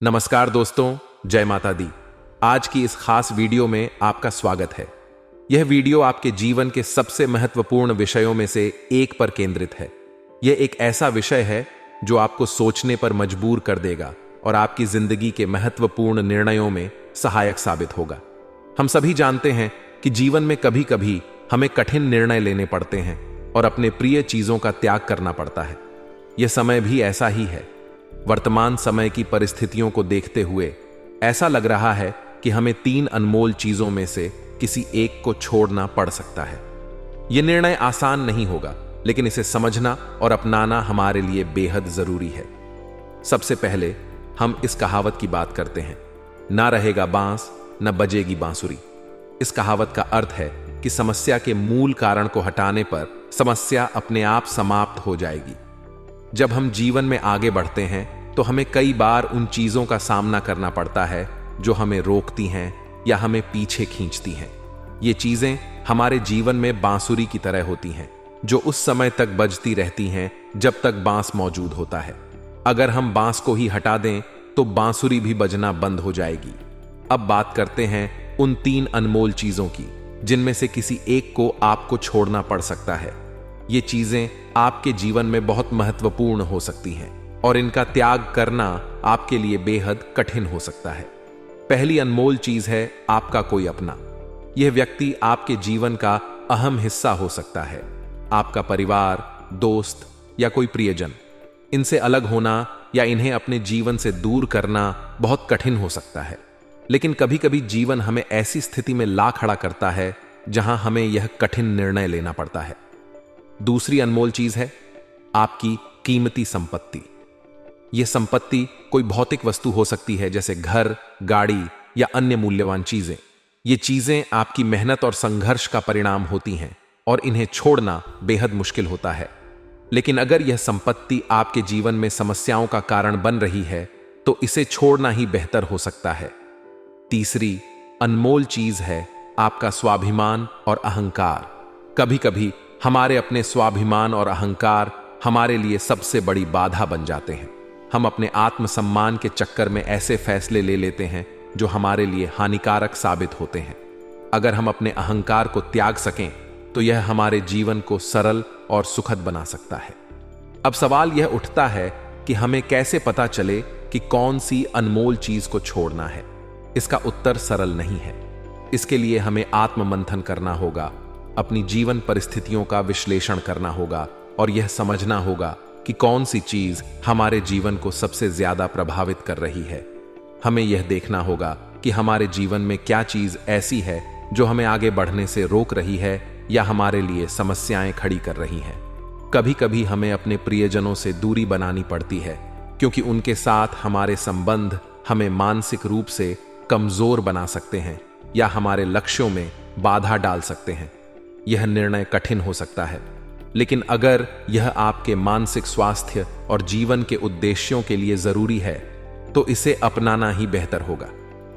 नमस्कार दोस्तों, जय माता दी। आज की इस खास वीडियो में आपका स्वागत है। यह वीडियो आपके जीवन के सबसे महत्वपूर्ण विषयों में से एक पर केंद्रित है। यह एक ऐसा विषय है जो आपको सोचने पर मजबूर कर देगा और आपकी जिंदगी के महत्वपूर्ण निर्णयों में सहायक साबित होगा। हम सभी जानते हैं कि जीवन में कभी कभी हमें कठिन निर्णय लेने पड़ते हैं और अपने प्रिय चीजों का त्याग करना पड़ता है। यह समय भी ऐसा ही है। वर्तमान समय की परिस्थितियों को देखते हुए ऐसा लग रहा है कि हमें 3 अनमोल चीजों में से किसी एक को छोड़ना पड़ सकता है। यह निर्णय आसान नहीं होगा, लेकिन इसे समझना और अपनाना हमारे लिए बेहद जरूरी है। सबसे पहले हम इस कहावत की बात करते हैं, ना रहेगा बांस न बजेगी बांसुरी। इस कहावत का अर्थ है कि समस्या के मूल कारण को हटाने पर समस्या अपने आप समाप्त हो जाएगी। जब हम जीवन में आगे बढ़ते हैं तो हमें कई बार उन चीजों का सामना करना पड़ता है जो हमें रोकती हैं या हमें पीछे खींचती हैं। ये चीजें हमारे जीवन में बांसुरी की तरह होती हैं, जो उस समय तक बजती रहती हैं जब तक बांस मौजूद होता है। अगर हम बांस को ही हटा दें तो बांसुरी भी बजना बंद हो जाएगी। अब बात करते हैं उन 3 अनमोल चीजों की, जिनमें से किसी एक को आपको छोड़ना पड़ सकता है। ये चीजें आपके जीवन में बहुत महत्वपूर्ण हो सकती हैं और इनका त्याग करना आपके लिए बेहद कठिन हो सकता है। पहली अनमोल चीज है आपका कोई अपना। यह व्यक्ति आपके जीवन का अहम हिस्सा हो सकता है। आपका परिवार, दोस्त या कोई प्रियजन। इनसे अलग होना या इन्हें अपने जीवन से दूर करना बहुत कठिन हो सकता है, लेकिन कभी कभी जीवन हमें ऐसी स्थिति में ला खड़ा करता है जहां हमें यह कठिन निर्णय लेना पड़ता है। दूसरी अनमोल चीज है आपकी कीमती संपत्ति। यह संपत्ति कोई भौतिक वस्तु हो सकती है, जैसे घर, गाड़ी या अन्य मूल्यवान चीजें। ये चीजें आपकी मेहनत और संघर्ष का परिणाम होती हैं और इन्हें छोड़ना बेहद मुश्किल होता है। लेकिन अगर यह संपत्ति आपके जीवन में समस्याओं का कारण बन रही है तो इसे छोड़ना ही बेहतर हो सकता है। तीसरी अनमोल चीज है आपका स्वाभिमान और अहंकार। कभी कभी हमारे अपने स्वाभिमान और अहंकार हमारे लिए सबसे बड़ी बाधा बन जाते हैं। हम अपने आत्मसम्मान के चक्कर में ऐसे फैसले ले लेते हैं जो हमारे लिए हानिकारक साबित होते हैं। अगर हम अपने अहंकार को त्याग सकें तो यह हमारे जीवन को सरल और सुखद बना सकता है। अब सवाल यह उठता है कि हमें कैसे पता चले कि कौन सी अनमोल चीज को छोड़ना है। इसका उत्तर सरल नहीं है। इसके लिए हमें आत्ममंथन करना होगा, अपनी जीवन परिस्थितियों का विश्लेषण करना होगा और यह समझना होगा कि कौन सी चीज हमारे जीवन को सबसे ज्यादा प्रभावित कर रही है। हमें यह देखना होगा कि हमारे जीवन में क्या चीज ऐसी है जो हमें आगे बढ़ने से रोक रही है या हमारे लिए समस्याएं खड़ी कर रही हैं। कभी कभी हमें अपने प्रियजनों से दूरी बनानी पड़ती है, क्योंकि उनके साथ हमारे संबंध हमें मानसिक रूप से कमजोर बना सकते हैं या हमारे लक्ष्यों में बाधा डाल सकते हैं। यह निर्णय कठिन हो सकता है, लेकिन अगर यह आपके मानसिक स्वास्थ्य और जीवन के उद्देश्यों के लिए जरूरी है तो इसे अपनाना ही बेहतर होगा।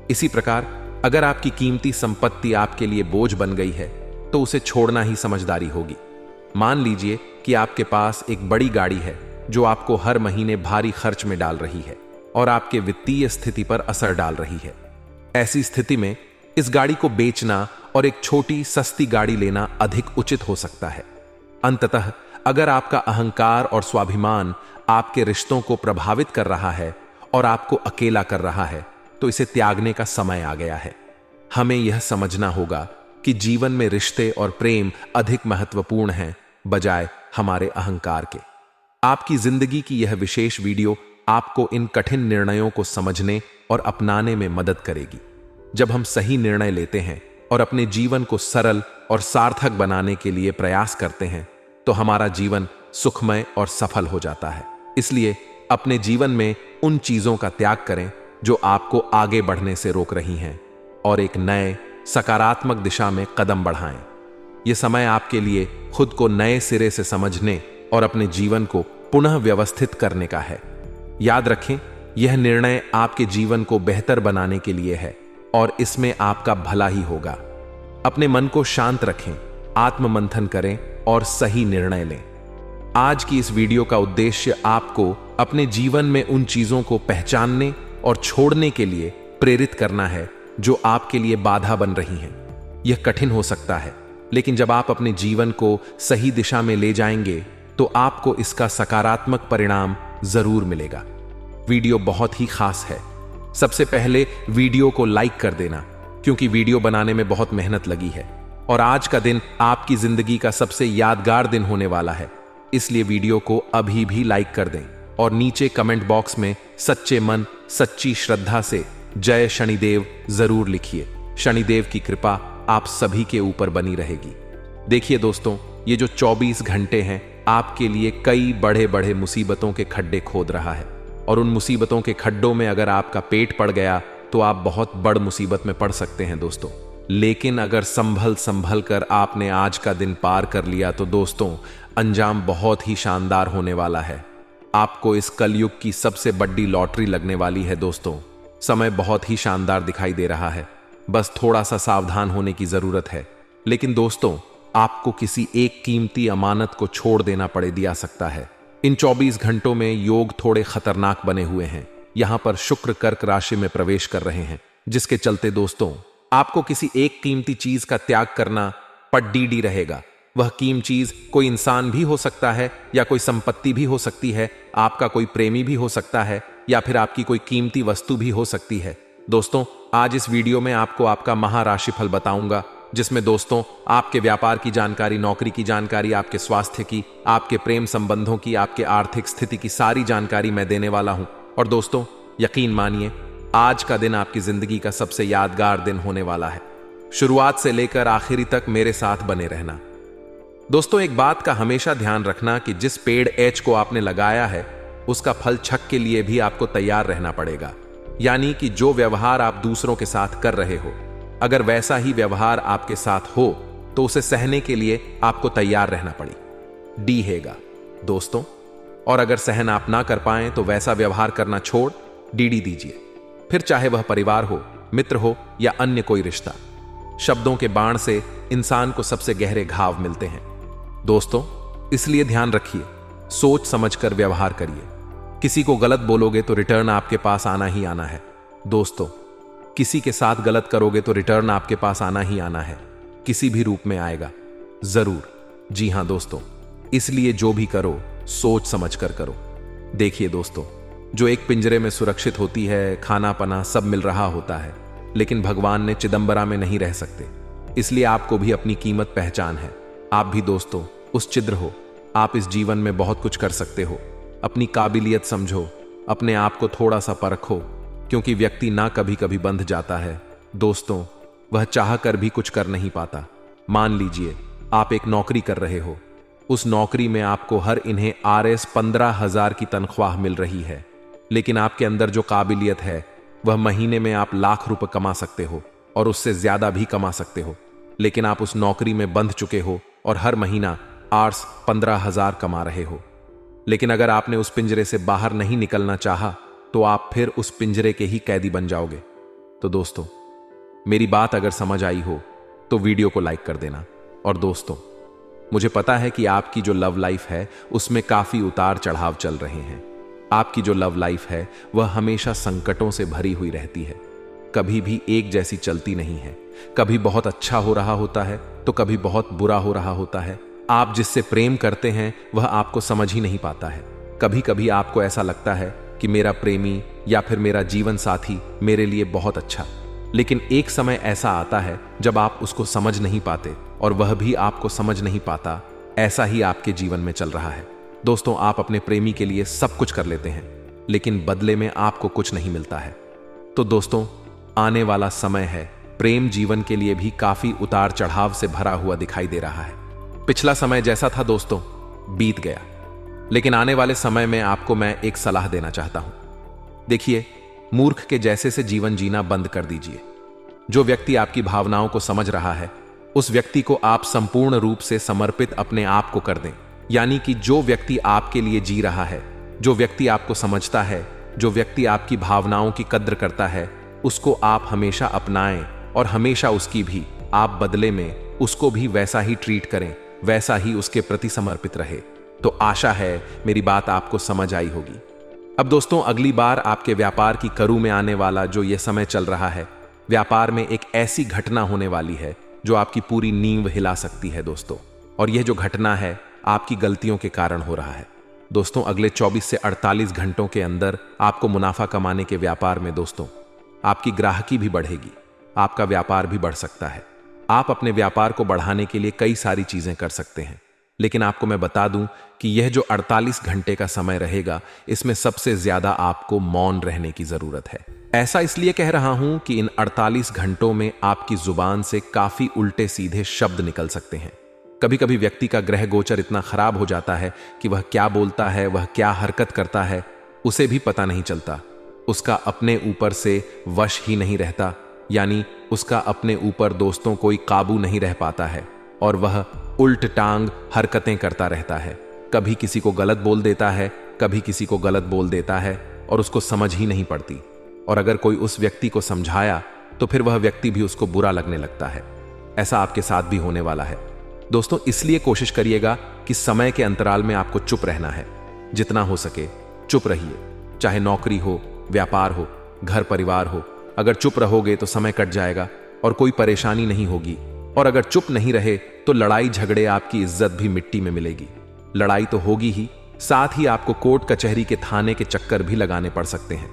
इसी प्रकार अगर आपकी कीमती संपत्ति आपके लिए बोझ बन गई है तो उसे छोड़ना ही समझदारी होगी। मान लीजिए कि आपके पास एक बड़ी गाड़ी है जो आपको हर महीने भारी खर्च में डाल रही है और आपके वित्तीय स्थिति पर असर डाल रही है। ऐसी स्थिति में इस गाड़ी को बेचना और एक छोटी सस्ती गाड़ी लेना अधिक उचित हो सकता है। अंततः अगर आपका अहंकार और स्वाभिमान आपके रिश्तों को प्रभावित कर रहा है और आपको अकेला कर रहा है तो इसे त्यागने का समय आ गया है। हमें यह समझना होगा कि जीवन में रिश्ते और प्रेम अधिक महत्वपूर्ण हैं बजाय हमारे अहंकार के। आपकी जिंदगी की यह विशेष वीडियो आपको इन कठिन निर्णयों को समझने और अपनाने में मदद करेगी। जब हम सही निर्णय लेते हैं और अपने जीवन को सरल और सार्थक बनाने के लिए प्रयास करते हैं तो हमारा जीवन सुखमय और सफल हो जाता है। इसलिए अपने जीवन में उन चीजों का त्याग करें जो आपको आगे बढ़ने से रोक रही हैं और एक नए सकारात्मक दिशा में कदम बढ़ाएं। यह समय आपके लिए खुद को नए सिरे से समझने और अपने जीवन को पुनः व्यवस्थित करने का है। याद रखें, यह निर्णय आपके जीवन को बेहतर बनाने के लिए है और इसमें आपका भला ही होगा। अपने मन को शांत रखें, आत्ममंथन करें और सही निर्णय लें। आज की इस वीडियो का उद्देश्य आपको अपने जीवन में उन चीजों को पहचानने और छोड़ने के लिए प्रेरित करना है जो आपके लिए बाधा बन रही हैं। यह कठिन हो सकता है, लेकिन जब आप अपने जीवन को सही दिशा में ले जाएंगे तो आपको इसका सकारात्मक परिणाम जरूर मिलेगा। वीडियो बहुत ही खास है। सबसे पहले वीडियो को लाइक कर देना, क्योंकि वीडियो बनाने में बहुत मेहनत लगी है और आज का दिन आपकी जिंदगी का सबसे यादगार दिन होने वाला है। इसलिए वीडियो को अभी भी लाइक कर दें और नीचे कमेंट बॉक्स में सच्चे मन सच्ची श्रद्धा से जय शनिदेव जरूर लिखिए। शनिदेव की कृपा आप सभी के ऊपर बनी रहेगी। देखिए दोस्तों, ये जो 24 घंटे हैं आपके लिए कई बड़े बड़े मुसीबतों के खड्डे खोद रहा है, और उन मुसीबतों के खड्डों में अगर आपका पेट पड़ गया तो आप बहुत बड़ मुसीबत में पड़ सकते हैं दोस्तों। लेकिन अगर संभल कर आपने आज का दिन पार कर लिया तो दोस्तों अंजाम बहुत ही शानदार होने वाला है। आपको इस कलयुग की सबसे बड़ी लॉटरी लगने वाली है दोस्तों। समय बहुत ही शानदार दिखाई दे रहा है, बस थोड़ा सा सावधान होने की जरूरत है। लेकिन दोस्तों आपको किसी एक कीमती अमानत को छोड़ देना दिया सकता है। इन 24 घंटों में योग थोड़े खतरनाक बने हुए हैं। यहां पर शुक्र कर्क राशि में प्रवेश कर रहे हैं, जिसके चलते दोस्तों आपको किसी एक कीमती चीज का त्याग करना पड्डीडी रहेगा। वह कीमती चीज कोई इंसान भी हो सकता है या कोई संपत्ति भी हो सकती है, आपका कोई प्रेमी भी हो सकता है या फिर आपकी कोई कीमती वस्तु भी हो सकती है। दोस्तों आज इस वीडियो में आपको आपका महाराशिफल बताऊंगा, जिसमें दोस्तों आपके व्यापार की जानकारी, नौकरी की जानकारी, आपके स्वास्थ्य की, आपके प्रेम संबंधों की, आपके आर्थिक स्थिति की सारी जानकारी मैं देने वाला हूं। और दोस्तों यकीन मानिए आज का दिन आपकी जिंदगी का सबसे यादगार दिन होने वाला है। शुरुआत से लेकर आखिरी तक मेरे साथ बने रहना। दोस्तों एक बात का हमेशा ध्यान रखना कि जिस पेड़ एच को आपने लगाया है उसका फल छक के लिए भी आपको तैयार रहना पड़ेगा। यानी कि जो व्यवहार आप दूसरों के साथ कर रहे हो, अगर वैसा ही व्यवहार आपके साथ हो तो उसे सहने के लिए आपको तैयार रहना पड़े। डी हैगा दोस्तों। और अगर सहन आप ना कर पाएं तो वैसा व्यवहार करना छोड़ डीडी दीजिए, फिर चाहे वह परिवार हो, मित्र हो या अन्य कोई रिश्ता। शब्दों के बाण से इंसान को सबसे गहरे घाव मिलते हैं दोस्तों, इसलिए ध्यान रखिए, सोच समझकर व्यवहार करिए। किसी को गलत बोलोगे तो रिटर्न आपके पास आना ही आना है दोस्तों। किसी के साथ गलत करोगे तो रिटर्न आपके पास आना ही आना है, किसी भी रूप में आएगा जरूर। जी हां दोस्तों, इसलिए जो भी करो सोच समझकर करो। देखिए दोस्तों, जो एक पिंजरे में सुरक्षित होती है, खाना पना सब मिल रहा होता है, लेकिन भगवान ने चिदंबरा में नहीं रह सकते। इसलिए आपको भी अपनी कीमत पहचान है। आप भी दोस्तों उस छिद्र हो। आप इस जीवन में बहुत कुछ कर सकते हो। अपनी काबिलियत समझो, अपने आप को थोड़ा सा परखो, क्योंकि व्यक्ति ना कभी कभी बंध जाता है दोस्तों, वह चाह कर भी कुछ कर नहीं पाता। मान लीजिए आप एक नौकरी कर रहे हो, उस नौकरी में आपको हर इन्हें RS 15,000 की तनख्वाह मिल रही है, लेकिन आपके अंदर जो काबिलियत है वह महीने में आप लाख रुपए कमा सकते हो और उससे ज्यादा भी कमा सकते हो। लेकिन आप उस नौकरी में बंध चुके हो और हर महीना RS 15,000 कमा रहे हो। लेकिन अगर आपने उस पिंजरे से बाहर नहीं निकलना चाहा तो आप फिर उस पिंजरे के ही कैदी बन जाओगे। तो दोस्तों मेरी बात अगर समझ आई हो तो वीडियो को लाइक कर देना। और दोस्तों मुझे पता है कि आपकी जो लव लाइफ है उसमें काफी उतार चढ़ाव चल रहे हैं। आपकी जो लव लाइफ है वह हमेशा संकटों से भरी हुई रहती है, कभी भी एक जैसी चलती नहीं है। कभी बहुत अच्छा हो रहा होता है तो कभी बहुत बुरा हो रहा होता है। आप जिससे प्रेम करते हैं वह आपको समझ ही नहीं पाता है। कभी कभी आपको ऐसा लगता है कि मेरा प्रेमी या फिर मेरा जीवन साथी मेरे लिए बहुत अच्छा, लेकिन एक समय ऐसा आता है जब आप उसको समझ नहीं पाते और वह भी आपको समझ नहीं पाता। ऐसा ही आपके जीवन में चल रहा है दोस्तों। आप अपने प्रेमी के लिए सब कुछ कर लेते हैं, लेकिन बदले में आपको कुछ नहीं मिलता है। तो दोस्तों आने वाला समय है, प्रेम जीवन के लिए भी काफी उतार चढ़ाव से भरा हुआ दिखाई दे रहा है। पिछला समय जैसा था दोस्तों बीत गया, लेकिन आने वाले समय में आपको मैं एक सलाह देना चाहता हूं। देखिए, मूर्ख के जैसे से जीवन जीना बंद कर दीजिए। जो व्यक्ति आपकी भावनाओं को समझ रहा है उस व्यक्ति को आप संपूर्ण रूप से समर्पित अपने आप को कर दें। यानी कि जो व्यक्ति आपके लिए जी रहा है, जो व्यक्ति आपको समझता है, जो व्यक्ति आपकी भावनाओं की कद्र करता है, उसको आप हमेशा अपनाएं और हमेशा उसकी भी आप बदले में उसको भी वैसा ही ट्रीट करें, वैसा ही उसके प्रति समर्पित रहे। तो आशा है मेरी बात आपको समझ आई होगी। अब दोस्तों, अगली बार आपके व्यापार की करू में आने वाला जो यह समय चल रहा है, व्यापार में एक ऐसी घटना होने वाली है जो आपकी पूरी नींव हिला सकती है दोस्तों। और यह जो घटना है आपकी गलतियों के कारण हो रहा है दोस्तों। अगले 24 से 48 घंटों के अंदर आपको मुनाफा कमाने के व्यापार में दोस्तों आपकी ग्राहकी भी बढ़ेगी, आपका व्यापार भी बढ़ सकता है। आप अपने व्यापार को बढ़ाने के लिए कई सारी चीजें कर सकते हैं, लेकिन आपको मैं बता दूं कि यह जो 48 घंटे का समय रहेगा, इसमें सबसे ज्यादा आपको मौन रहने की जरूरत है। ऐसा इसलिए कह रहा हूं कि इन 48 घंटों में आपकी जुबान से काफी उल्टे सीधे शब्द निकल सकते हैं। कभी कभी व्यक्ति का ग्रह गोचर इतना खराब हो जाता है कि वह क्या बोलता है, वह क्या हरकत करता है, उसे भी पता नहीं चलता। उसका अपने ऊपर से वश ही नहीं रहता, यानी उसका अपने ऊपर दोस्तों कोई काबू नहीं रह पाता है और वह उल्ट टांग हरकतें करता रहता है। कभी किसी को गलत बोल देता है, कभी किसी को गलत बोल देता है और उसको समझ ही नहीं पड़ती। और अगर कोई उस व्यक्ति को समझाया तो फिर वह व्यक्ति भी उसको बुरा लगने लगता है। ऐसा आपके साथ भी होने वाला है दोस्तों। इसलिए कोशिश करिएगा कि समय के अंतराल में आपको चुप रहना है। जितना हो सके चुप रहिए, चाहे नौकरी हो, व्यापार हो, घर परिवार हो। अगर चुप रहोगे तो समय कट जाएगा और कोई परेशानी नहीं होगी। और अगर चुप नहीं रहे तो लड़ाई झगड़े, आपकी इज्जत भी मिट्टी में मिलेगी। लड़ाई तो होगी ही, साथ ही आपको कोर्ट कचहरी के थाने के चक्कर भी लगाने पड़ सकते हैं।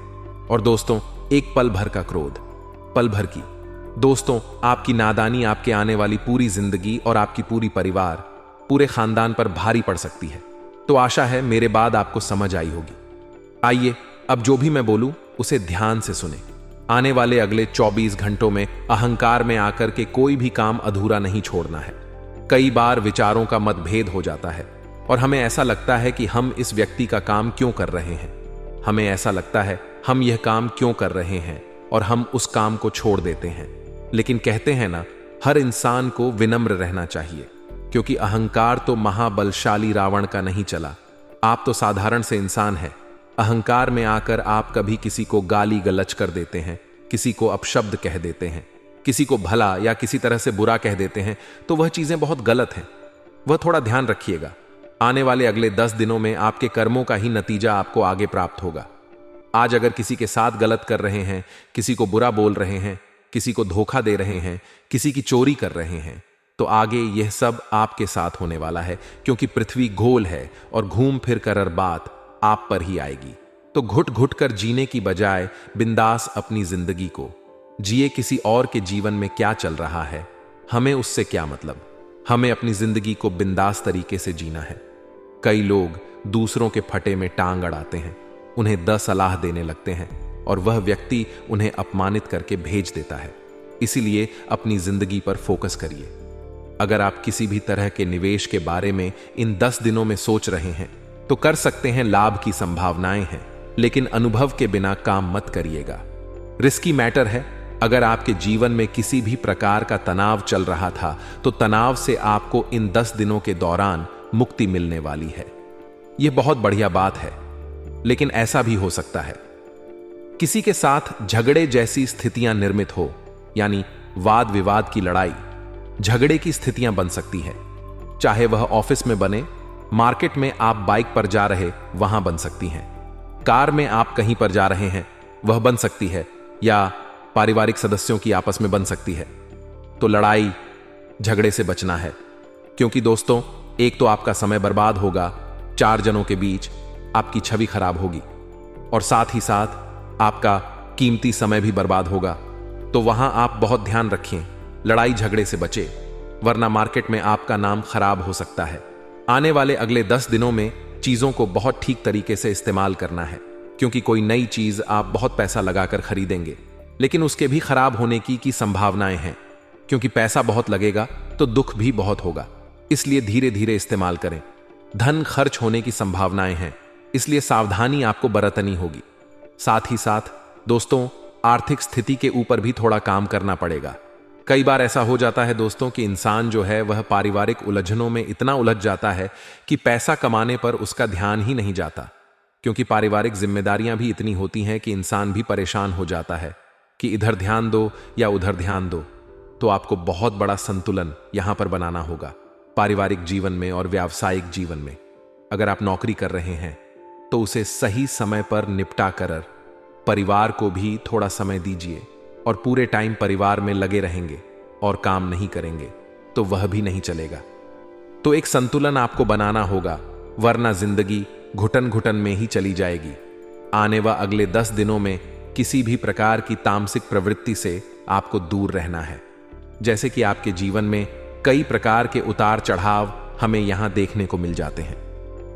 और दोस्तों, एक पल भर का क्रोध, पल भर की दोस्तों आपकी नादानी आपके आने वाली पूरी जिंदगी और आपकी पूरी परिवार, पूरे खानदान पर भारी पड़ सकती है। तो आशा है मेरे बाद आपको समझ आई होगी। आइए अब जो भी मैं बोलूं उसे ध्यान से सुने। आने वाले अगले 24 घंटों में अहंकार में आकर के कोई भी काम अधूरा नहीं छोड़ना है। कई बार विचारों का मतभेद हो जाता है और हमें ऐसा लगता है कि हम इस व्यक्ति का काम क्यों कर रहे हैं। हमें ऐसा लगता है हम यह काम क्यों कर रहे हैं और हम उस काम को छोड़ देते हैं। लेकिन कहते हैं ना, हर इंसान को विनम्र रहना चाहिए, क्योंकि अहंकार तो महाबलशाली रावण का नहीं चला। आप तो साधारण से इंसान हैं। अहंकार में आकर आप कभी किसी को गाली गलच कर देते हैं, किसी को अपशब्द कह देते हैं, किसी को भला या किसी तरह से बुरा कह देते हैं, तो वह चीजें बहुत गलत हैं। वह थोड़ा ध्यान रखिएगा। आने वाले अगले 10 दिनों में आपके कर्मों का ही नतीजा आपको आगे प्राप्त होगा। आज अगर किसी के साथ गलत कर रहे हैं, किसी को बुरा बोल रहे हैं, किसी को धोखा दे रहे हैं, किसी की चोरी कर रहे हैं, तो आगे यह सब आपके साथ होने वाला है, क्योंकि पृथ्वी गोल है और घूम फिर कर बात आप पर ही आएगी। तो घुट घुट कर जीने की बजाय बिंदास अपनी जिंदगी को जिए। किसी और के जीवन में क्या चल रहा है हमें उससे क्या मतलब। हमें अपनी जिंदगी को बिंदास तरीके से जीना है। कई लोग दूसरों के फटे में टांग अड़ाते हैं, उन्हें 10 सलाह देने लगते हैं और वह व्यक्ति उन्हें अपमानित करके भेज देता है। इसीलिए अपनी जिंदगी पर फोकस करिए। अगर आप किसी भी तरह के निवेश के बारे में इन 10 दिनों में सोच रहे हैं तो कर सकते हैं, लाभ की संभावनाएं हैं, लेकिन अनुभव के बिना काम मत करिएगा। रिस्की मैटर है। अगर आपके जीवन में किसी भी प्रकार का तनाव चल रहा था तो तनाव से आपको इन 10 दिनों के दौरान मुक्ति मिलने वाली है। यह बहुत बढ़िया बात है। लेकिन ऐसा भी हो सकता है किसी के साथ झगड़े जैसी स्थितियां निर्मित हो, यानी वाद विवाद की लड़ाई, झगड़े की स्थितियां बन सकती है। चाहे वह ऑफिस में बने, मार्केट में आप बाइक पर जा रहे वहां बन सकती हैं, कार में आप कहीं पर जा रहे हैं वह बन सकती है, या पारिवारिक सदस्यों की आपस में बन सकती है। तो लड़ाई झगड़े से बचना है, क्योंकि दोस्तों एक तो आपका समय बर्बाद होगा, 4 जनों के बीच आपकी छवि खराब होगी, और साथ ही साथ आपका कीमती समय भी बर्बाद होगा। तो वहां आप बहुत ध्यान रखें, लड़ाई झगड़े से बचे, वरना मार्केट में आपका नाम खराब हो सकता है। आने वाले अगले 10 दिनों में चीजों को बहुत ठीक तरीके से इस्तेमाल करना है, क्योंकि कोई नई चीज आप बहुत पैसा लगाकर खरीदेंगे, लेकिन उसके भी खराब होने की संभावनाएं हैं, क्योंकि पैसा बहुत लगेगा तो दुख भी बहुत होगा। इसलिए धीरे धीरे इस्तेमाल करें। धन खर्च होने की संभावनाएं हैं, इसलिए सावधानी आपको बरतनी होगी। साथ ही साथ दोस्तों आर्थिक स्थिति के ऊपर भी थोड़ा काम करना पड़ेगा। कई बार ऐसा हो जाता है दोस्तों कि इंसान जो है वह पारिवारिक उलझनों में इतना उलझ जाता है कि पैसा कमाने पर उसका ध्यान ही नहीं जाता, क्योंकि पारिवारिक जिम्मेदारियां भी इतनी होती हैं कि इंसान भी परेशान हो जाता है कि इधर ध्यान दो या उधर ध्यान दो। तो आपको बहुत बड़ा संतुलन यहां पर बनाना होगा, पारिवारिक जीवन में और व्यावसायिक जीवन में। अगर आप नौकरी कर रहे हैं तो उसे सही समय पर निपटा कर परिवार को भी थोड़ा समय दीजिए और पूरे टाइम परिवार में लगे रहेंगे और काम नहीं करेंगे तो वह भी नहीं चलेगा। तो एक संतुलन आपको बनाना होगा, वरना जिंदगी घुटन घुटन में ही चली जाएगी। आने व अगले 10 दिनों में किसी भी प्रकार की तामसिक प्रवृत्ति से आपको दूर रहना है। जैसे कि आपके जीवन में कई प्रकार के उतार चढ़ाव हमें यहां देखने को मिल जाते हैं।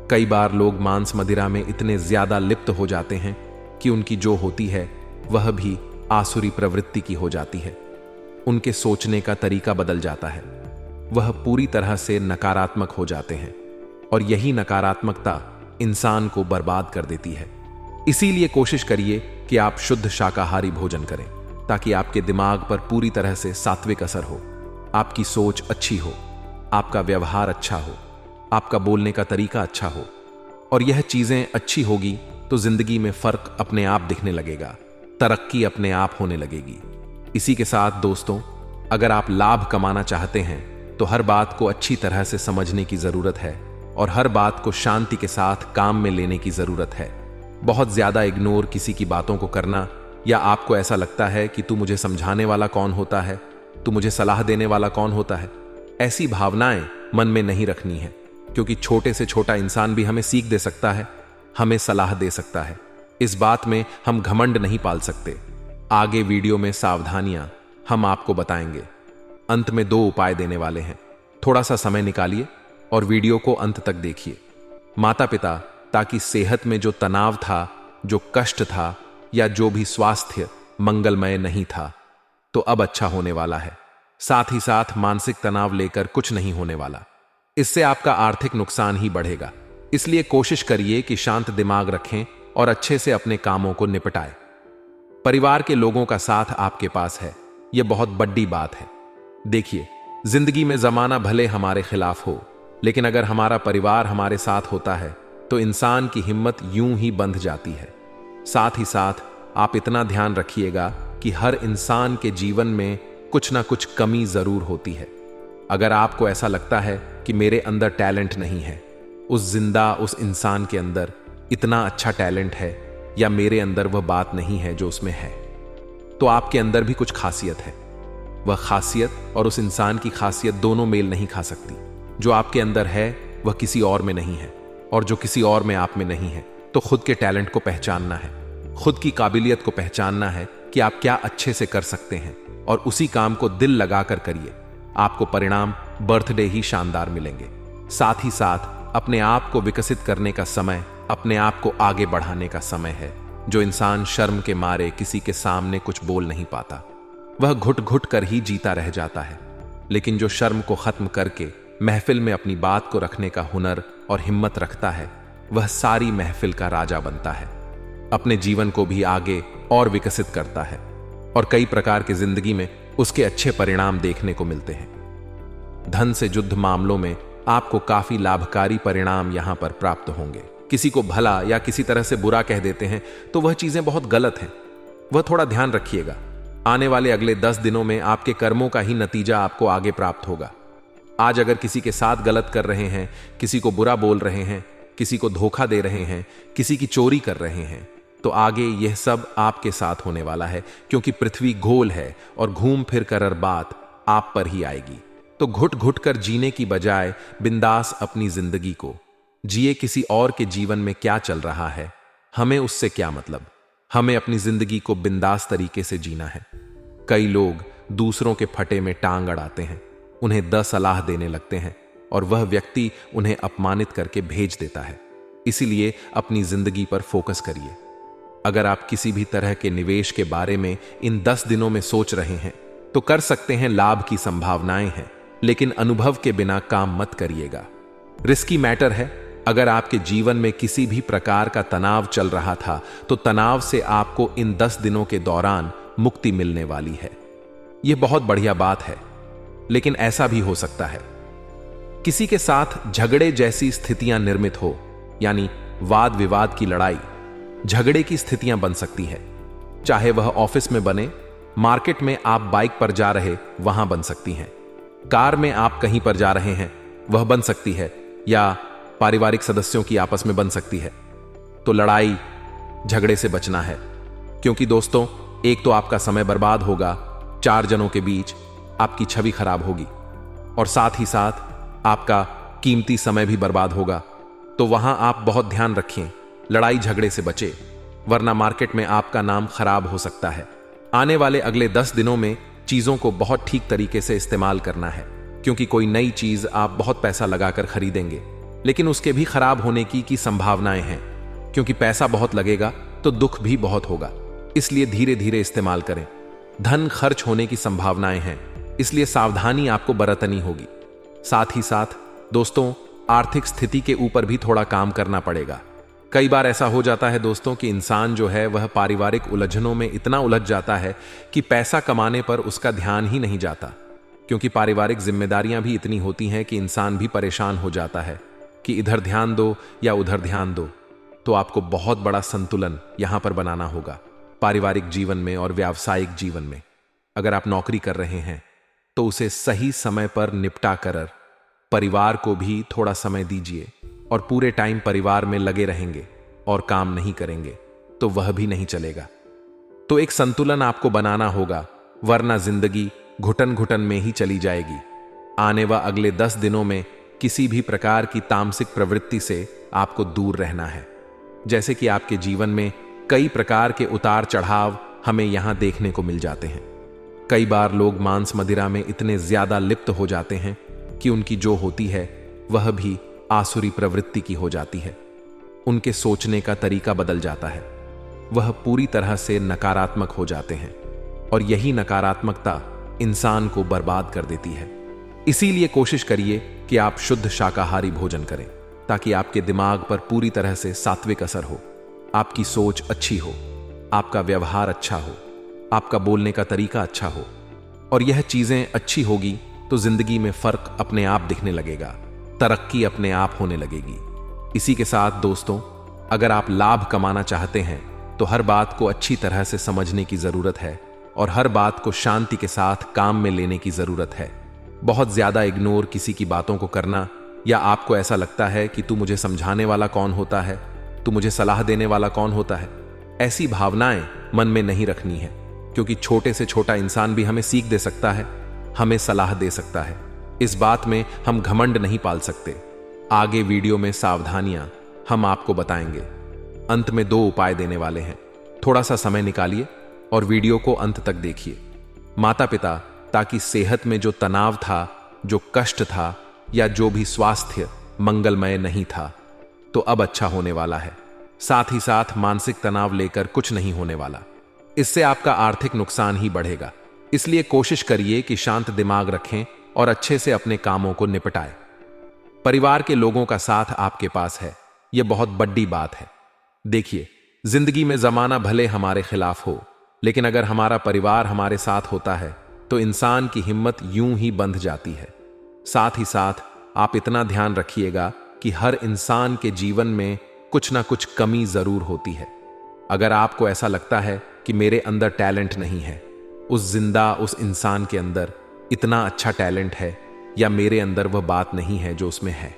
कई बार लोग मांस मदिरा में इतने ज्यादा लिप्त हो जाते हैं कि उनकी जो होती है वह भी आसुरी प्रवृत्ति की हो जाती है। उनके सोचने का तरीका बदल जाता है, वह पूरी तरह से नकारात्मक हो जाते हैं और यही नकारात्मकता इंसान को बर्बाद कर देती है। इसीलिए कोशिश करिए कि आप शुद्ध शाकाहारी भोजन करें ताकि आपके दिमाग पर पूरी तरह से सात्विक असर हो, आपकी सोच अच्छी हो, आपका व्यवहार अच्छा हो, आपका बोलने का तरीका अच्छा हो। और यह चीजें अच्छी होगी तो जिंदगी में फर्क अपने आप दिखने लगेगा, तरक्की अपने आप होने लगेगी। इसी के साथ दोस्तों, अगर आप लाभ कमाना चाहते हैं तो हर बात को अच्छी तरह से समझने की जरूरत है और हर बात को शांति के साथ काम में लेने की जरूरत है। बहुत ज्यादा इग्नोर किसी की बातों को करना, या आपको ऐसा लगता है कि तू मुझे समझाने वाला कौन होता है, तू मुझे सलाह देने वाला कौन होता है, ऐसी भावनाएं मन में नहीं रखनी है, क्योंकि छोटे से छोटा इंसान भी हमें सीख दे सकता है, हमें सलाह दे सकता है। इस बात में हम घमंड नहीं पाल सकते। आगे वीडियो में सावधानियां हम आपको बताएंगे। अंत में 2 उपाय देने वाले हैं, थोड़ा सा समय निकालिए और वीडियो को अंत तक देखिए। माता पिता, ताकि सेहत में जो तनाव था, जो कष्ट था या जो भी स्वास्थ्य मंगलमय नहीं था, तो अब अच्छा होने वाला है। साथ ही साथ मानसिक तनाव लेकर कुछ नहीं होने वाला, इससे आपका आर्थिक नुकसान ही बढ़ेगा। इसलिए कोशिश करिए कि शांत दिमाग रखें और अच्छे से अपने कामों को निपटाएं। परिवार के लोगों का साथ आपके पास है, यह बहुत बड़ी बात है। देखिए, जिंदगी में जमाना भले हमारे खिलाफ हो, लेकिन अगर हमारा परिवार हमारे साथ होता है तो इंसान की हिम्मत यूं ही बंध जाती है। साथ ही साथ आप इतना ध्यान रखिएगा कि हर इंसान के जीवन में कुछ ना कुछ कमी जरूर होती है। अगर आपको ऐसा लगता है कि मेरे अंदर टैलेंट नहीं है, उस इंसान के अंदर इतना अच्छा टैलेंट है, या मेरे अंदर वह बात नहीं है जो उसमें है, तो आपके अंदर भी कुछ खासियत है। वह खासियत और उस इंसान की खासियत दोनों मेल नहीं खा सकती। जो आपके अंदर है वह किसी और में नहीं है, और जो किसी और में आप में नहीं है। तो खुद के टैलेंट को पहचानना है, खुद की काबिलियत को पहचानना है कि आप क्या अच्छे से कर सकते हैं, और उसी काम को दिल लगाकर करिए। आपको परिणाम बर्थडे ही शानदार मिलेंगे। साथ ही साथ अपने आप को विकसित करने का समय, अपने आप को आगे बढ़ाने का समय है। जो इंसान शर्म के मारे किसी के सामने कुछ बोल नहीं पाता, वह घुट घुट कर ही जीता रह जाता है। लेकिन जो शर्म को खत्म करके महफिल में अपनी बात को रखने का हुनर और हिम्मत रखता है, वह सारी महफिल का राजा बनता है, अपने जीवन को भी आगे और विकसित करता है, और कई प्रकार की जिंदगी में उसके अच्छे परिणाम देखने को मिलते हैं। धन से जुद्ध मामलों में आपको काफी लाभकारी परिणाम यहां पर प्राप्त होंगे। किसी को भला या किसी तरह से बुरा कह देते हैं तो वह चीजें बहुत गलत हैं, वह थोड़ा ध्यान रखिएगा। आने वाले अगले 10 दिनों में आपके कर्मों का ही नतीजा आपको आगे प्राप्त होगा। आज अगर किसी के साथ गलत कर रहे हैं, किसी को बुरा बोल रहे हैं, किसी को धोखा दे रहे हैं, किसी की चोरी कर रहे हैं, तो आगे यह सब आपके साथ होने वाला है, क्योंकि पृथ्वी गोल है और घूम फिर कर बात आप पर ही आएगी। तो घुट घुट कर जीने की बजाय बिंदास अपनी जिंदगी को जिए। किसी और के जीवन में क्या चल रहा है, हमें उससे क्या मतलब। हमें अपनी जिंदगी को बिंदास तरीके से जीना है। कई लोग दूसरों के फटे में टांग अड़ाते हैं, उन्हें 10 सलाह देने लगते हैं और वह व्यक्ति उन्हें अपमानित करके भेज देता है। इसीलिए अपनी जिंदगी पर फोकस करिए। अगर आप किसी भी तरह के निवेश के बारे में इन 10 दिनों में सोच रहे हैं तो कर सकते हैं, लाभ की संभावनाएं हैं, लेकिन अनुभव के बिना काम मत करिएगा। रिस्की मैटर है। अगर आपके जीवन में किसी भी प्रकार का तनाव चल रहा था तो तनाव से आपको इन 10 दिनों के दौरान मुक्ति मिलने वाली है। यह बहुत बढ़िया बात है। लेकिन ऐसा भी हो सकता है किसी के साथ झगड़े जैसी स्थितियां निर्मित हो, यानी वाद विवाद की लड़ाई, झगड़े की स्थितियां बन सकती है। चाहे वह ऑफिस में बने, मार्केट में आप बाइक पर जा रहे वहां बन सकती हैं, कार में आप कहीं पर जा रहे हैं वह बन सकती है, या पारिवारिक सदस्यों की आपस में बन सकती है। तो लड़ाई झगड़े से बचना है। क्योंकि दोस्तों, एक तो आपका समय बर्बाद होगा, 4 जनों के बीच आपकी छवि खराब होगी, और साथ ही साथ आपका कीमती समय भी बर्बाद होगा। तो वहां आप बहुत ध्यान रखें, लड़ाई झगड़े से बचे, वरना मार्केट में आपका नाम खराब हो सकता है। आने वाले अगले 10 दिनों में चीजों को बहुत ठीक तरीके से इस्तेमाल करना है, क्योंकि कोई नई चीज आप बहुत पैसा लगाकर खरीदेंगे, लेकिन उसके भी खराब होने की संभावनाएं हैं। क्योंकि पैसा बहुत लगेगा तो दुख भी बहुत होगा, इसलिए धीरे धीरे इस्तेमाल करें। धन खर्च होने की संभावनाएं हैं, इसलिए सावधानी आपको बरतनी होगी। साथ ही साथ दोस्तों, आर्थिक स्थिति के ऊपर भी थोड़ा काम करना पड़ेगा। कई बार ऐसा हो जाता है दोस्तों कि इंसान जो है वह पारिवारिक उलझनों में इतना उलझ जाता है कि पैसा कमाने पर उसका ध्यान ही नहीं जाता। क्योंकि पारिवारिक जिम्मेदारियां भी इतनी होती हैं कि इंसान भी परेशान हो जाता है कि इधर ध्यान दो या उधर ध्यान दो। तो आपको बहुत बड़ा संतुलन यहां पर बनाना होगा पारिवारिक जीवन में और व्यावसायिक जीवन में। अगर आप नौकरी कर रहे हैं तो उसे सही समय पर निपटा कर परिवार को भी थोड़ा समय दीजिए, और पूरे टाइम परिवार में लगे रहेंगे और काम नहीं करेंगे तो वह भी नहीं चलेगा। तो एक संतुलन आपको बनाना होगा, वरना जिंदगी घुटन घुटन में ही चली जाएगी। आने व अगले 10 दिनों में किसी भी प्रकार की तामसिक प्रवृत्ति से आपको दूर रहना है। जैसे कि आपके जीवन में कई प्रकार के उतार चढ़ाव हमें यहां देखने को मिल जाते हैं। कई बार लोग मांस मदिरा में इतने ज्यादा लिप्त हो जाते हैं कि उनकी जो होती है वह भी आसुरी प्रवृत्ति की हो जाती है। उनके सोचने का तरीका बदल जाता है, वह पूरी तरह से नकारात्मक हो जाते हैं, और यही नकारात्मकता इंसान को बर्बाद कर देती है। इसीलिए कोशिश करिए कि आप शुद्ध शाकाहारी भोजन करें, ताकि आपके दिमाग पर पूरी तरह से सात्विक असर हो, आपकी सोच अच्छी हो, आपका व्यवहार अच्छा हो, आपका बोलने का तरीका अच्छा हो। और यह चीजें अच्छी होगी तो जिंदगी में फर्क अपने आप दिखने लगेगा, तरक्की अपने आप होने लगेगी। इसी के साथ दोस्तों, अगर आप लाभ कमाना चाहते हैं तो हर बात को अच्छी तरह से समझने की जरूरत है, और हर बात को शांति के साथ काम में लेने की जरूरत है। बहुत ज्यादा इग्नोर किसी की बातों को करना, या आपको ऐसा लगता है कि तू मुझे समझाने वाला कौन होता है, तू मुझे सलाह देने वाला कौन होता है, ऐसी भावनाएं मन में नहीं रखनी है। क्योंकि छोटे से छोटा इंसान भी हमें सीख दे सकता है, हमें सलाह दे सकता है। इस बात में हम घमंड नहीं पाल सकते। आगे वीडियो में सावधानियां हम आपको बताएंगे। अंत में 2 उपाय देने वाले हैं, थोड़ा सा समय निकालिए और वीडियो को अंत तक देखिए। माता पिता, ताकि सेहत में जो तनाव था, जो कष्ट था, या जो भी स्वास्थ्य मंगलमय नहीं था, तो अब अच्छा होने वाला है। साथ ही साथ मानसिक तनाव लेकर कुछ नहीं होने वाला, इससे आपका आर्थिक नुकसान ही बढ़ेगा। इसलिए कोशिश करिए कि शांत दिमाग रखें और अच्छे से अपने कामों को निपटाएं। परिवार के लोगों का साथ आपके पास है, यह बहुत बड़ी बात है। देखिए, जिंदगी में जमाना भले हमारे खिलाफ हो, लेकिन अगर हमारा परिवार हमारे साथ होता है तो इंसान की हिम्मत यूं ही बंध जाती है। साथ ही साथ आप इतना ध्यान रखिएगा कि हर इंसान के जीवन में कुछ ना कुछ कमी जरूर होती है। अगर आपको ऐसा लगता है कि मेरे अंदर टैलेंट नहीं है, उस इंसान के अंदर इतना अच्छा टैलेंट है, या मेरे अंदर वह बात नहीं है जो उसमें है,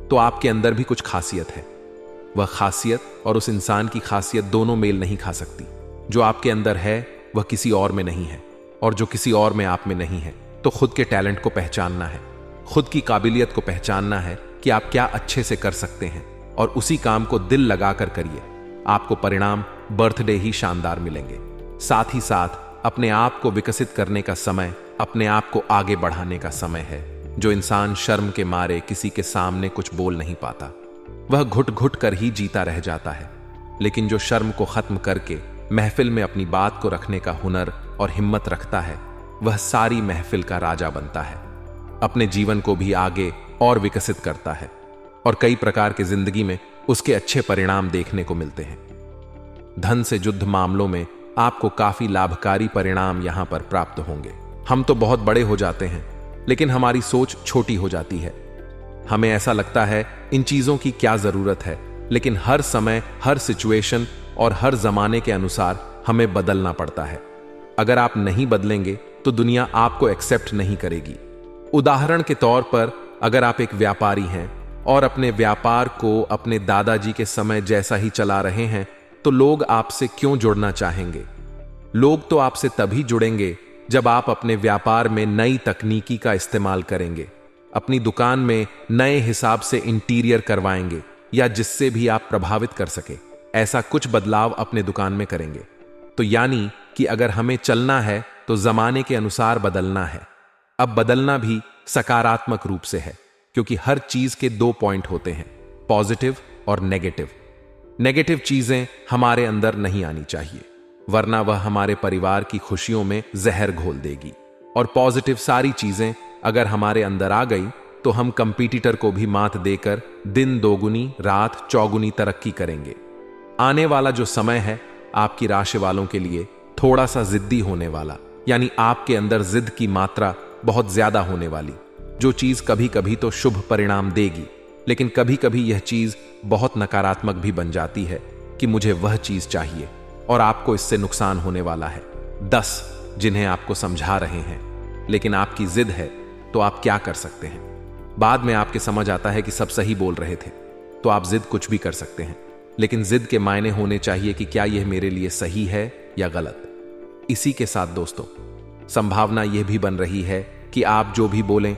तो आपके अंदर भी कुछ खासियत है। वह खासियत और उस इंसान की खासियत दोनों मेल नहीं खा सकती। जो आपके अंदर है वह किसी और में नहीं है, और जो किसी और में आप में नहीं है। तो खुद के टैलेंट को पहचानना है, खुद की काबिलियत को पहचानना है कि आप क्या अच्छे से कर सकते हैं, और उसी काम को दिल लगाकर करिए। आपको परिणाम बर्थडे ही शानदार मिलेंगे। साथ ही साथ अपने आप को विकसित करने का समय, अपने आप को आगे बढ़ाने का समय है। जो इंसान शर्म के मारे किसी के सामने कुछ बोल नहीं पाता, वह घुट घुट कर ही जीता रह जाता है। लेकिन जो शर्म को खत्म करके महफिल में अपनी बात को रखने का हुनर और हिम्मत रखता है, वह सारी महफिल का राजा बनता है, अपने जीवन को भी आगे और विकसित करता है, और कई प्रकार के जिंदगी में उसके अच्छे परिणाम देखने को मिलते हैं। धन से जुद्ध मामलों में आपको काफी लाभकारी परिणाम यहां पर प्राप्त होंगे। हम तो बहुत बड़े हो जाते हैं, लेकिन हमारी सोच छोटी हो जाती है। हमें ऐसा लगता है इन चीजों की क्या जरूरत है, लेकिन हर समय, हर सिचुएशन और हर जमाने के अनुसार हमें बदलना पड़ता है। अगर आप नहीं बदलेंगे तो दुनिया आपको एक्सेप्ट नहीं करेगी। उदाहरण के तौर पर, अगर आप एक व्यापारी हैं और अपने व्यापार को अपने दादाजी के समय जैसा ही चला रहे हैं, तो लोग आपसे क्यों जुड़ना चाहेंगे? लोग तो आपसे तभी जुड़ेंगे जब आप अपने व्यापार में नई तकनीकी का इस्तेमाल करेंगे, अपनी दुकान में नए हिसाब से इंटीरियर करवाएंगे, या जिससे भी आप प्रभावित कर सके ऐसा कुछ बदलाव अपने दुकान में करेंगे। तो यानी कि अगर हमें चलना है तो जमाने के अनुसार बदलना है। अब बदलना भी सकारात्मक रूप से है, क्योंकि हर चीज के दो पॉइंट होते हैं, पॉजिटिव और नेगेटिव। नेगेटिव चीजें हमारे अंदर नहीं आनी चाहिए, वरना वह हमारे परिवार की खुशियों में जहर घोल देगी। और पॉजिटिव सारी चीजें अगर हमारे अंदर आ गई तो हम कंपटीटर को भी मात देकर दिन दोगुनी रात चौगुनी तरक्की करेंगे। आने वाला जो समय है आपकी राशि वालों के लिए थोड़ा सा जिद्दी होने वाला, यानी आपके अंदर जिद की मात्रा बहुत ज्यादा होने वाली, जो चीज कभी कभी तो शुभ परिणाम देगी, लेकिन कभी कभी यह चीज बहुत नकारात्मक भी बन जाती है कि मुझे वह चीज चाहिए, और आपको इससे नुकसान होने वाला है। 10 जिन्हें आपको समझा रहे हैं, लेकिन आपकी जिद है तो आप क्या कर सकते हैं? बाद में आपके समझ आता है कि सब सही बोल रहे थे, तो आप जिद कुछ भी कर सकते हैं, लेकिन जिद के मायने होने चाहिए कि क्या यह मेरे लिए सही है या गलत। इसी के साथ दोस्तों, संभावना यह भी बन रही है कि आप जो भी बोलें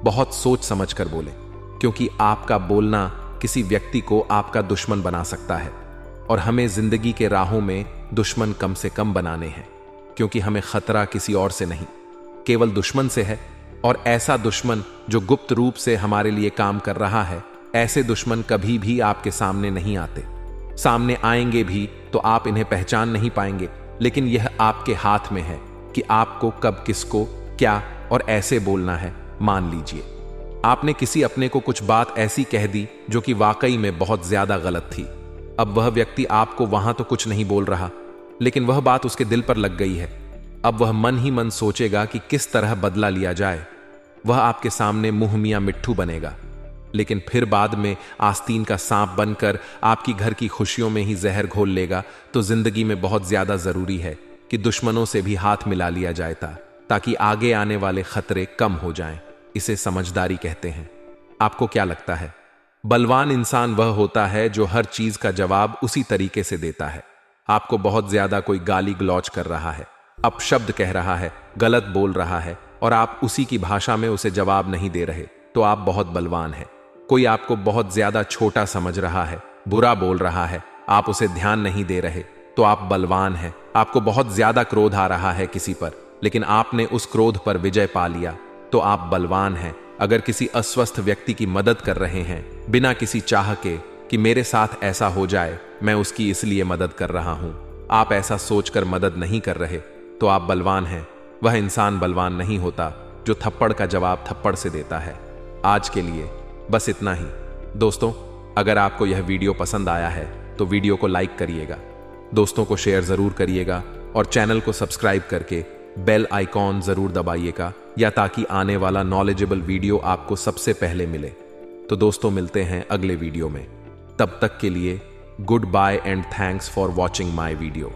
बहुत सोच समझ कर बोलें, क्योंकि आपका बोलना किसी व्यक्ति को आपका दुश्मन बना सकता है, और हमें जिंदगी के राहों में दुश्मन कम से कम बनाने हैं, क्योंकि हमें खतरा किसी और से नहीं, केवल दुश्मन से है। और ऐसा दुश्मन जो गुप्त रूप से हमारे लिए काम कर रहा है, ऐसे दुश्मन कभी भी आपके सामने नहीं आते। सामने आएंगे भी तो आप इन्हें पहचान नहीं पाएंगे, लेकिन यह आपके हाथ में है कि आपको कब किसको क्या और ऐसे बोलना है। मान लीजिए आपने किसी अपने को कुछ बात ऐसी कह दी जो कि वाकई में बहुत ज्यादा गलत थी। अब वह व्यक्ति आपको वहां तो कुछ नहीं बोल रहा, लेकिन वह बात उसके दिल पर लग गई है। अब वह मन ही मन सोचेगा कि किस तरह बदला लिया जाए। वह आपके सामने मुंह मियां मिट्ठू बनेगा, लेकिन फिर बाद में आस्तीन का सांप बनकर आपकी घर की खुशियों में ही जहर घोल लेगा। तो जिंदगी में बहुत ज्यादा जरूरी है कि दुश्मनों से भी हाथ मिला लिया जाए ताकि आगे आने वाले खतरे कम हो जाएं। इसे समझदारी कहते हैं। आपको क्या लगता है? बलवान इंसान वह होता है जो हर चीज का जवाब उसी तरीके से देता है। आपको बहुत ज्यादा कोई गाली गलौज कर रहा है, अपशब्द कह रहा है, गलत बोल रहा है, और आप उसी की भाषा में उसे जवाब नहीं दे रहे, तो आप बहुत बलवान हैं। कोई आपको बहुत ज्यादा छोटा समझ रहा है, बुरा बोल रहा है, आप उसे ध्यान नहीं दे रहे, तो आप बलवान हैं। आपको बहुत ज्यादा क्रोध आ रहा है किसी पर, लेकिन आपने उस क्रोध पर विजय पा लिया, तो आप बलवान हैं। अगर किसी अस्वस्थ व्यक्ति की मदद कर रहे हैं बिना किसी चाह के कि मेरे साथ ऐसा हो जाए, मैं उसकी इसलिए मदद कर रहा हूं, आप ऐसा सोचकर मदद नहीं कर रहे, तो आप बलवान हैं। वह इंसान बलवान नहीं होता जो थप्पड़ का जवाब थप्पड़ से देता है। आज के लिए बस इतना ही दोस्तों। अगर आपको यह वीडियो पसंद आया है तो वीडियो को लाइक करिएगा, दोस्तों को शेयर जरूर करिएगा, और चैनल को सब्सक्राइब करके बेल आइकॉन जरूर दबाइएगा, या ताकि आने वाला नॉलेजेबल वीडियो आपको सबसे पहले मिले। तो दोस्तों, मिलते हैं अगले वीडियो में। तब तक के लिए good bye and thanks for watching my video.